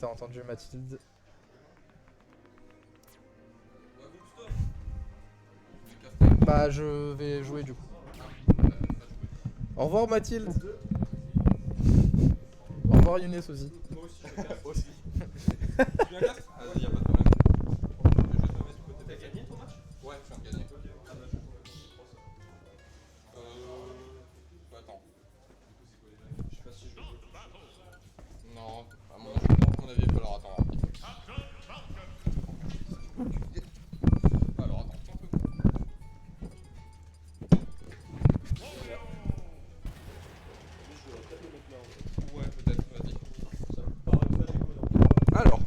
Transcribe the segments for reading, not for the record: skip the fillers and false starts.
T'as entendu Mathilde? Bah je vais jouer du coup. Au revoir Mathilde. Au revoir Younes aussi. Moi aussi, je me casse. Aussi. Tu viens casse? Vas-y, y'a pas de problème. Je vais juste me mettre du côté. T'as gagné ton match? Ouais, je viens de gagner. Ok, ah bah je vais combien de temps je crois ça. Attends. Du coup, c'est quoi les règles? Je sais pas si je vais jouer tout de suite. Non, à mon avis, il va falloir attendre un petit peu. Alors attends, un peu. Ouais, peut-être, vas-y. Alors,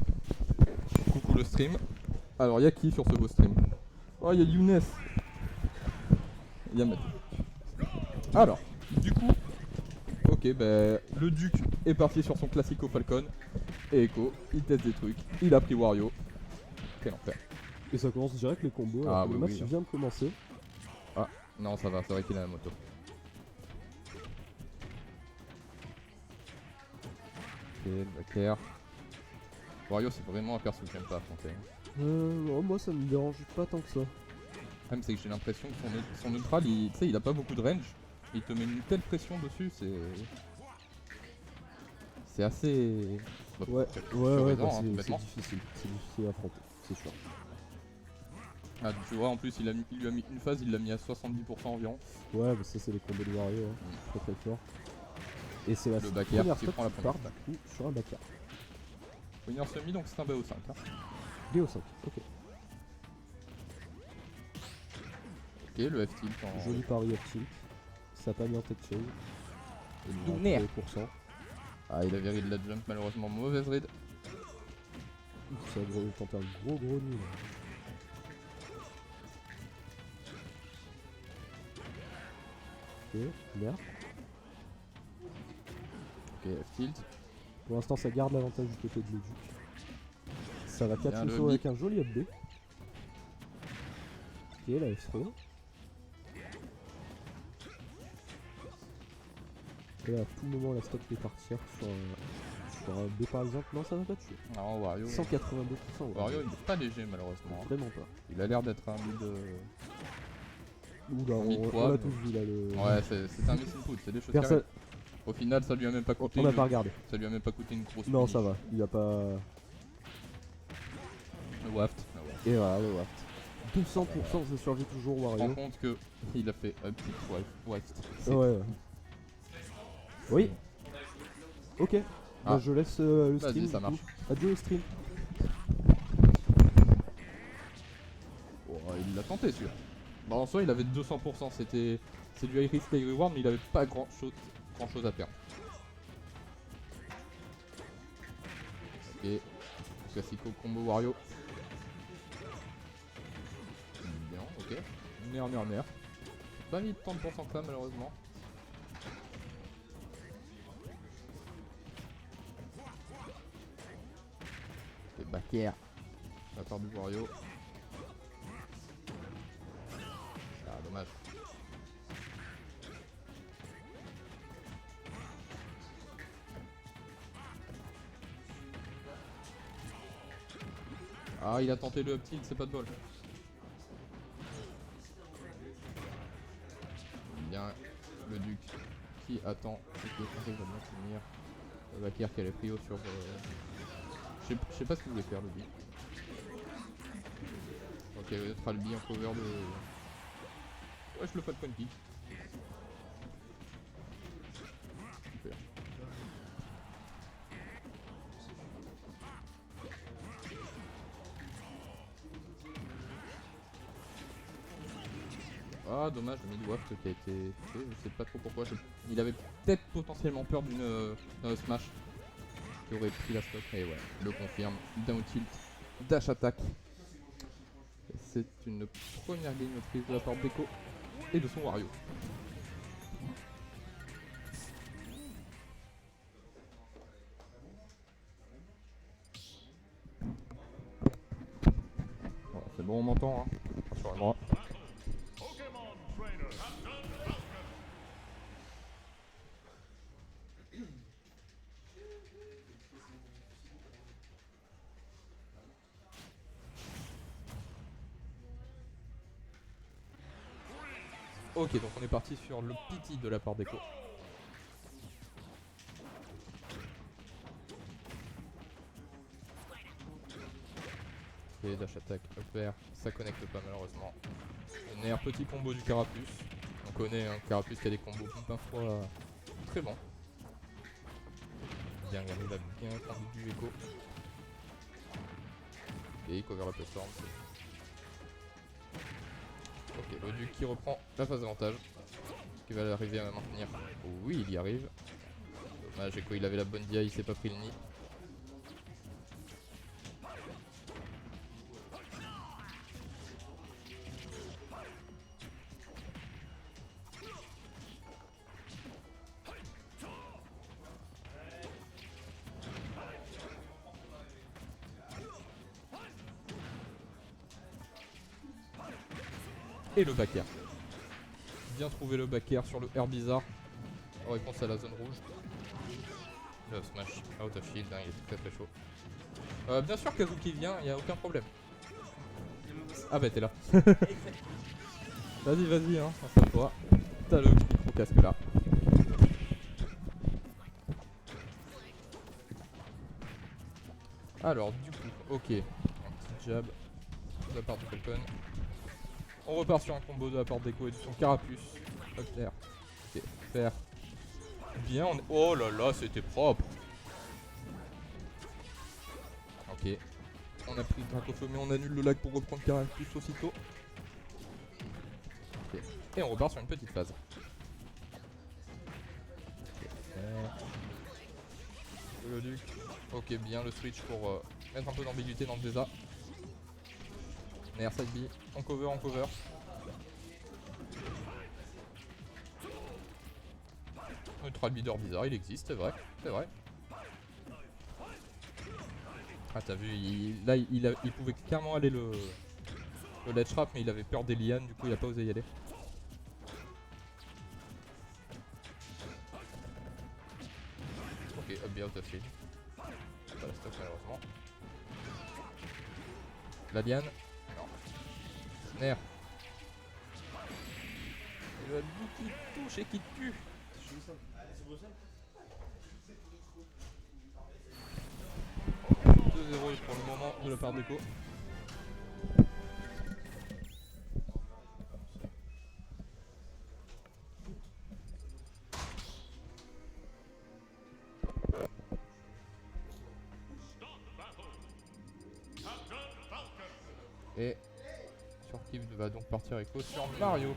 coucou le stream. Alors, y'a qui sur ce beau stream? Oh, y'a Younes. Y'a Matt. Alors, du coup, ok, ben, le Duc est parti sur son classico Falcon. Et Echo, il teste des trucs. Il a pris Wario. Quel enfer. Et ça commence direct les combos. Ah, Alors que oui, le match oui, il vient de commencer. Ah, non, ça va, c'est vrai qu'il a la moto. Ok, le backer. Wario, c'est vraiment un perso que j'aime pas affronter. Moi ça me dérange pas tant que ça. Le problème, c'est que j'ai l'impression que son neutral, tu sais, il a pas beaucoup de range. Il te met une telle pression dessus, c'est assez. Bah, Ouais, c'est ouais, raison, bah, hein, c'est complètement. difficile. C'est difficile à affronter, c'est sûr. Ah, tu vois, en plus, il lui a mis une phase, il l'a mis à 70% environ. Ouais, bah ça c'est les combos de Wario, hein. Très très fort. Et c'est la Le back air première qui fois prend la qu'il part première du coup sur un back air. Winner semi, donc c'est un BO5. Hein. BO5, ok. Ok, le F-tilt en. Joli pari up tilt. Ça a pas mis en tête chase. Et le nerf. %. Ah, il avait read la jump, malheureusement, mauvaise read. Ça a tenté un gros nul. Ok, merde. Ok, F-tilt. Pour l'instant ça garde l'avantage du côté de Leduc. Ça va 4 Bien, le saut avec B. un joli up B. Ok, la F-throw. Et à tout moment la stock peut partir sur un B par exemple. Non, ça va pas tuer. Non, Wario. 182%. Wario, il est pas léger, malheureusement. Vraiment pas. Il a l'air d'être un mid. Oula, Mid on poids, l'a mais- tous vu là le. Ouais, c'est un miss input, c'est des choses qui Personne. arrivent. Au final, ça lui a même pas coûté. On n'a pas regardé. Ça lui a même pas coûté une grosse. Non, finish. ça va. Il a pas. Le waft. Le waft. Et voilà, le waft. 200% de survie toujours Je me rends Wario. compte que il a fait un petit waft. Ouais. Oui. Ok. Ah. Bah, je laisse le Vas-y, stream. ça du coup. marche. Adieu au stream. Oh, il l'a tenté celui-là. Bon, en soi, il avait 200%. C'est du high risk, high reward, mais il avait pas grand chose à perdre. Ok. Classico combo Wario. Bien, ok. Nerf. Pas mis tant de pourcents que ça, malheureusement. Ok, back air. La part du Wario. Ah, dommage. Ah, il a tenté le up tilt, c'est pas de bol. Bien, le Duc qui attend et qui est censé bien finir. Le back air qui a les prio sur. Je sais pas ce qu'il voulait faire le Duc. Ok, le Tralby en cover de. Ouais, je le fais de point kick. Super. Ah, dommage, le mid-waft qui a été touché, je sais pas trop pourquoi. Il avait peut-être potentiellement peur d'une smash qui aurait pris la stock. Et ouais, le confirme. Down tilt, dash attack. C'est une première game prise de la part d'Echo et de son Wario. Voilà, c'est bon, on m'entend, hein. Rassurez-moi. Ok, donc on est parti sur le pity de la part d'Echo. Et dash attack, upper, ça connecte pas malheureusement. Nair, petit combo du Carapuce. On connaît un Carapuce qui a des combos d'un fois très bons. Bien, il arrive à bien prendre du Echo. Et il cover la plateforme. Ok, le Duc qui reprend la phase d'avantage. Est-ce qu'il va arriver à maintenir? Oui, il y arrive. Dommage, Echo il avait la bonne dia, il s'est pas pris le nid. Et le back air. Bien trouvé le back air sur le air bizarre. En réponse à la zone rouge. Le smash out of shield, hein, il est très chaud. Bien sûr Kazuki vient, il n'y a aucun problème. Ah bah t'es là. Vas-y, hein, installe-toi. T'as le micro casque là. Alors du coup, ok. Un petit jab de la part du Falcon. On repart sur un combo de la part d'Echo et de son Carapuce. Hop, air. Ok, faire. Bien, on est... Oh là là, c'était propre. Ok. On a pris le Dracofeu, mais on annule le lag pour reprendre Carapuce aussitôt. Ok. Et on repart sur une petite phase. Le Duc. Ok, bien le switch pour mettre un peu d'ambiguïté dans le désert. Nair side B. On cover. Neutral leader bizarre, il existe, c'est vrai. Ah t'as vu, il pouvait clairement aller le ledge trap, mais il avait peur des lianes, du coup il a pas osé y aller. Ok, up B out of shield. Pas la stock malheureusement. La liane. Non. Nair. Le Duc qui touche et qui tue. 2-0 pour le moment de la part d'Echo. Et sur qui va donc partir Echo? Sur Mario.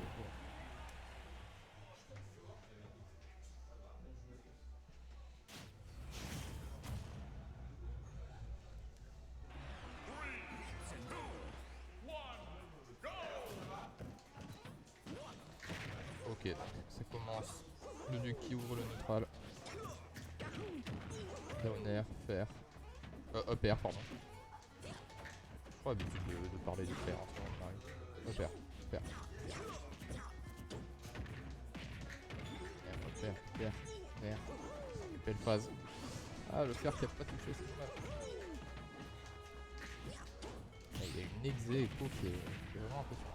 Ok, ça commence. Le Duc qui ouvre le neutral. Down air, faire. Up air, pardon. J'ai pas l'habitude de parler du fer en ce moment, Mario. Up air, faire. Fer. Belle phase. Ah, le fer qui a pas touché, c'est dommage. Ah, il y a une exé Echo qui est vraiment impressionnant.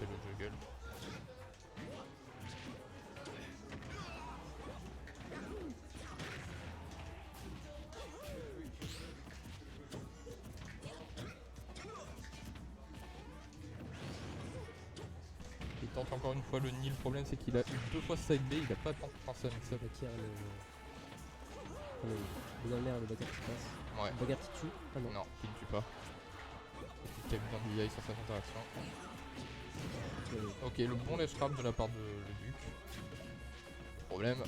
Le juggle. Il tente encore une fois le nid. Le problème c'est qu'il a eu 2 fois side B, il a pas tant pensé à mix up. Le dans l'air, le bagarre qui passe. Ouais. Le bagarre qui tue. Ah non. Non, qui ne tue pas. Il y a bien DI sur cette interaction. Ok, le bon ledge trap de la part de le Duc. Le problème,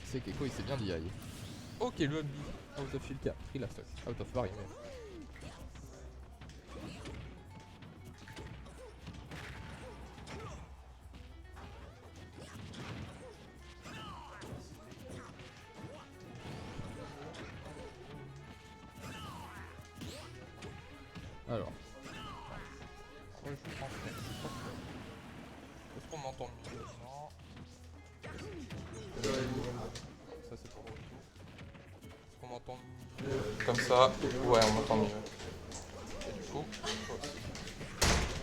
c'est qu'Echo il s'est bien DI. Ok, le up B, out of shield qui a pris la stock. Out of bar, il met. Alors. Est-ce qu'on m'entend mieux? Non. Ça c'est pas drôle du tout. Est-ce qu'on m'entend mieux comme ça? Ouais, on m'entend mieux. Et du coup,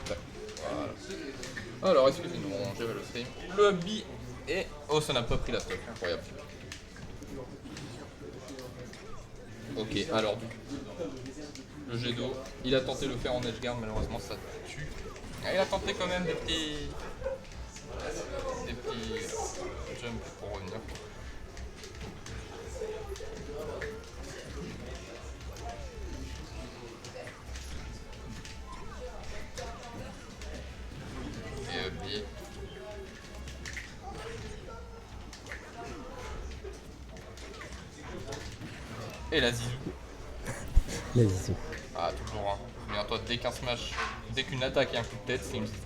tac, voilà. Alors, excusez-nous, on gère le stream. Le bi et... Oh, ça n'a pas pris la stock, incroyable. Ok, alors du coup, le jet d'eau, il a tenté de le faire en edge guard, malheureusement ça tue. Ah, il a tenté quand même des petits jumps pour revenir. Et bi. Et la zizou. La zizou. Ah, toujours, hein. Souviens-toi, dès qu'un smash, dès qu'une attaque et un coup de tête, c'est une zizou.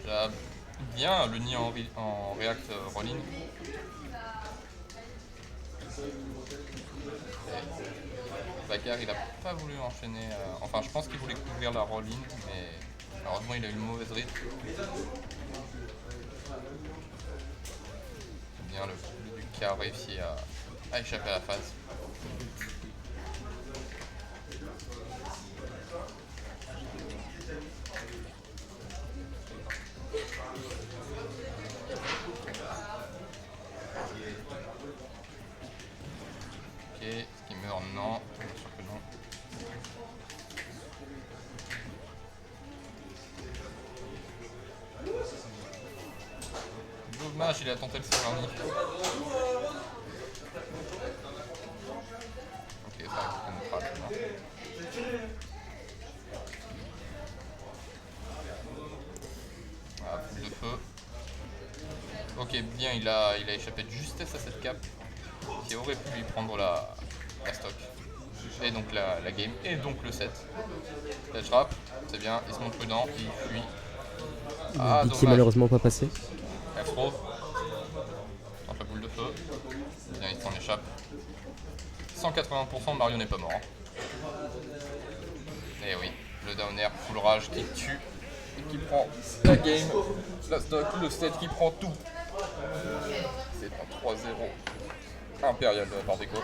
Jab. Bien le nid en react rolling. Bagarre, il a pas voulu enchaîner. Enfin, je pense qu'il voulait couvrir la rolling, mais malheureusement, il a eu une mauvaise rythme. Bien le Duc a réussi à échapper à la phase. Ok, est-ce qu'il meurt? Non, bien sûr que non. Dommage, il a tenté le Severny. Ok, ça va être rapidement. Voilà, boule de feu. Ok, bien, il a échappé de justesse à cette cape qui aurait pu lui prendre la stock. Et donc la game, et donc le set. Ledge trap, c'est bien, il se montre prudent, il fuit. Ah, Qui est dommage. malheureusement pas passé. F-throw. Tente la boule de feu. Bien, il s'en échappe. 180%, Mario n'est pas mort. Et oui, le down air full rage qui tue et qui prend la game, la stock, le set qui prend tout. C'est un 3-0 impérial de la part d'Echo.